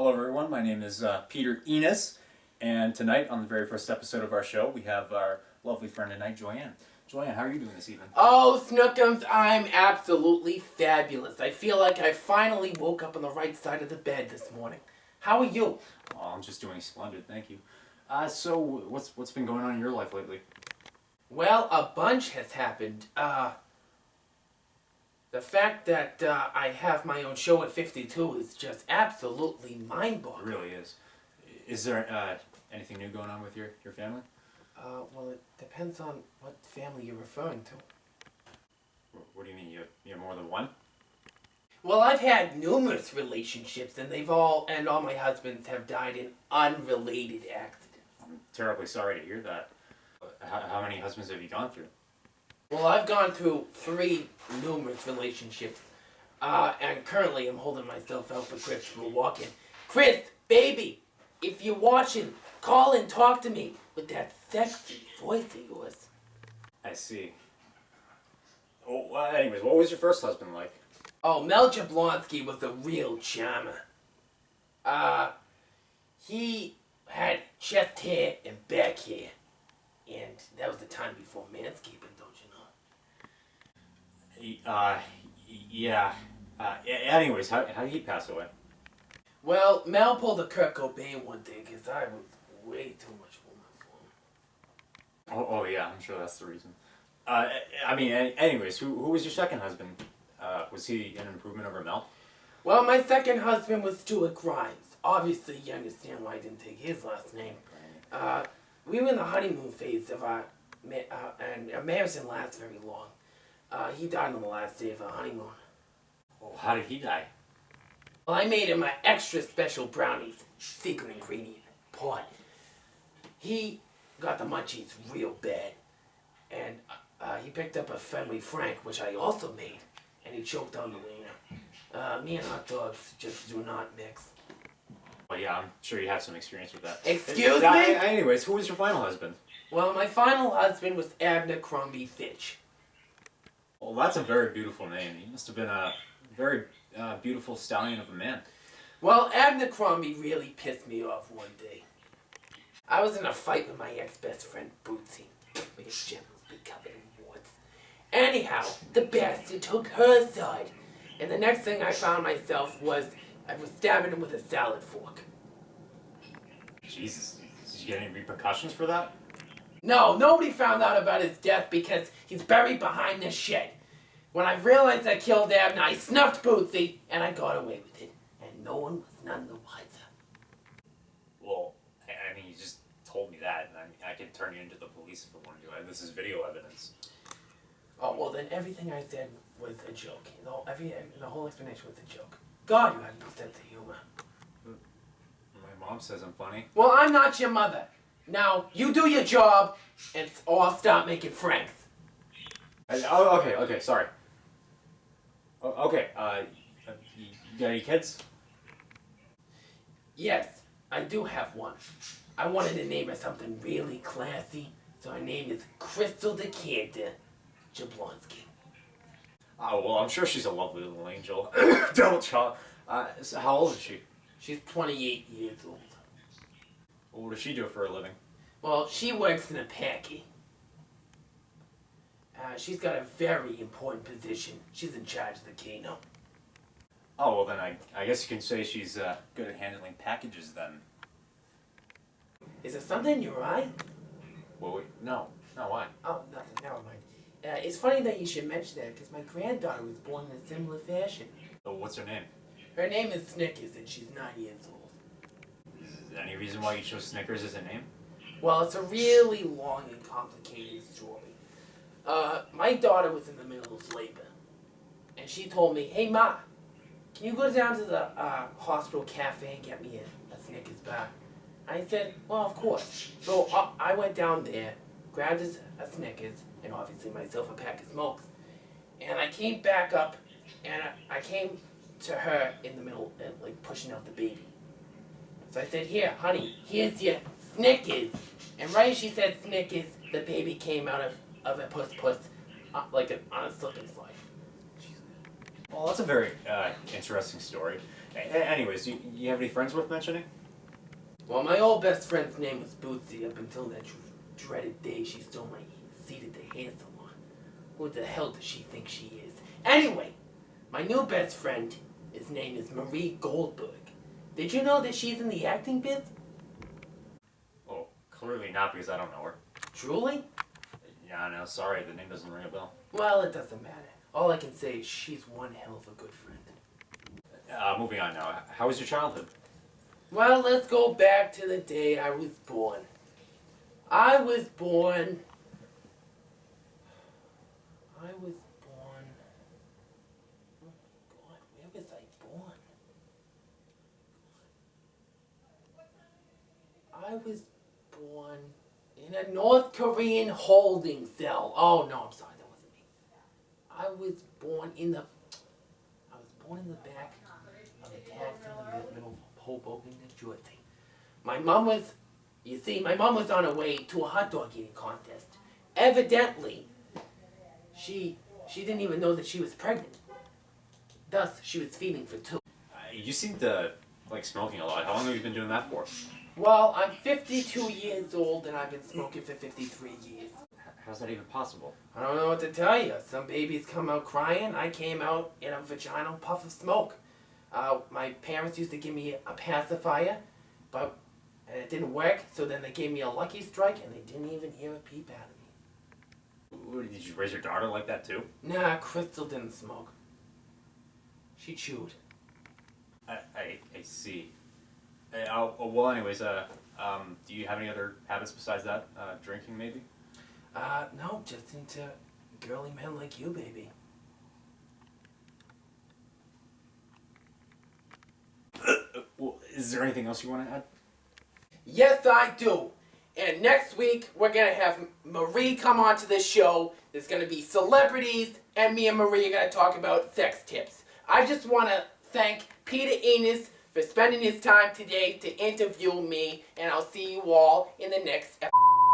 Hello everyone, my name is Peter Enos, and tonight on the very first episode of our show we have our lovely friend tonight, Joyanne. Joyanne, how are you doing this evening? Oh, Snookums, I'm absolutely fabulous. I feel like I finally woke up on the right side of the bed this morning. How are you? Oh, I'm just doing splendid, thank you. So what's been going on in your life lately? Well, a bunch has happened. The fact that I have my own show at 52 is just absolutely mind-boggling. It really is. Is there anything new going on with your family? Well, it depends on what family you're referring to. What do you mean? You have more than one? Well, I've had numerous relationships, and all my husbands have died in unrelated accidents. I'm terribly sorry to hear that. How many husbands have you gone through? Well, I've gone through 3 numerous relationships, and currently I'm holding myself out for Chris for a walk-in. Chris, baby, if you're watching, call and talk to me with that sexy voice of yours. I see. Oh, anyways, what was your first husband like? Oh, Mel Jablonski was a real charmer. He had chest hair and back hair, and that was the time before manscaping, don't you know? Yeah. Anyways, how did he pass away? Well, Mel pulled a Kurt Cobain one day because I was way too much woman for him. Oh yeah, I'm sure that's the reason. Anyways, who was your second husband? Was he an improvement over Mel? Well, my second husband was Stuart Grimes. Obviously, you understand why I didn't take his last name. We were in the honeymoon phase of our and our marriage didn't last very long. He died on the last day of our honeymoon. Oh, how did he die? Well, I made him my extra special brownies, secret ingredient, pot. He got the munchies real bad, and he picked up a Fenway Frank, which I also made, and he choked on the wiener. Me and hot dogs just do not mix. Well, yeah, I'm sure you have some experience with that. Excuse me? Anyways, who was your final husband? Well, my final husband was Abner Crombie Fitch. Well, that's a very beautiful name. He must have been a very beautiful stallion of a man. Well, Abner Crombie really pissed me off one day. I was in a fight with my ex-best friend, Bootsy. His genitals be covered in warts. Anyhow, the bastard took her side. And the next thing I found myself was I was stabbing him with a salad fork. Jesus. Did you get any repercussions for that? No, nobody found out about his death because he's buried behind this shed. When I realized I killed Abner, I snuffed Bootsy, and I got away with it. And no one was none the wiser. Well, I mean, you just told me that, and I could turn you into the police if I wanted to. This is video evidence. Oh, well then everything I said was a joke. The whole explanation was a joke. God, you have no sense of humor. My mom says I'm funny. Well, I'm not your mother. Now, you do your job, or I'll stop making friends. Okay, sorry. Okay, you got any kids? Yes, I do have one. I wanted to name her something really classy, so her name is Crystal Decanter Jablonski. Oh, well, I'm sure she's a lovely little angel. Double child. So how old is she? She's 28 years old. Well, what does she do for a living? Well, she works in a packy. She's got a very important position. She's in charge of the Kano. Oh, well then I guess you can say she's good at handling packages then. Is there something in your eye? Well, wait, no, why? Oh, nothing, never mind. It's funny that you should mention that because my granddaughter was born in a similar fashion. Oh, what's her name? Her name is Snickers and she's 9 years old. Is there any reason why you chose Snickers as a name? Well, it's a really long and complicated story. My daughter was in the middle of labor, and she told me, "Hey Ma, can you go down to the hospital cafe and get me a Snickers bar?" I said, "Well, of course." So I went down there, grabbed a Snickers, and obviously myself a pack of smokes, and I came back up, and I came to her in the middle, like pushing out the baby. So I said, "Here, honey, here's your Snickers." And right as she said Snickers, the baby came out of a puss like on a slip and slide. Well, that's a very interesting story. Anyways, you have any friends worth mentioning? Well, my old best friend's name was Bootsy up until that dreaded day she stole my seat at the hair salon. Who the hell does she think she is? Anyway, my new best friend, his name is Marie Goldberg. Did you know that she's in the acting biz? Well, clearly not because I don't know her. Truly? Yeah, no, sorry, the name doesn't ring a bell. Well, it doesn't matter. All I can say is she's one hell of a good friend. Moving on now. How was your childhood? Well, let's go back to the day I was born. I was born... Oh my God, where was I born? I was born in a North Korean holding cell. Oh, no, I'm sorry, that wasn't me. I was born in the back of a taxi in the middle of Hoboken, New Jersey. My mom was on her way to a hot dog eating contest. Evidently, she didn't even know that she was pregnant. Thus, she was feeding for two. You seem to like smoking a lot. How long have you been doing that for? Well, I'm 52 years old and I've been smoking for 53 years. How's that even possible? I don't know what to tell you. Some babies come out crying. I came out in a vaginal puff of smoke. My parents used to give me a pacifier, but it didn't work, so then they gave me a lucky strike and they didn't even hear a peep out of me. Did you raise your daughter like that too? Nah, Crystal didn't smoke. She chewed. I see. Well, anyways, do you have any other habits besides that? Drinking, maybe? No, just into girly men like you, baby. Well, is there anything else you want to add? Yes, I do. And next week, we're going to have Marie come on to the show. There's going to be celebrities, and me and Marie are going to talk about sex tips. I just want to thank Peter Enos for spending his time today to interview me, and I'll see you all in the next episode.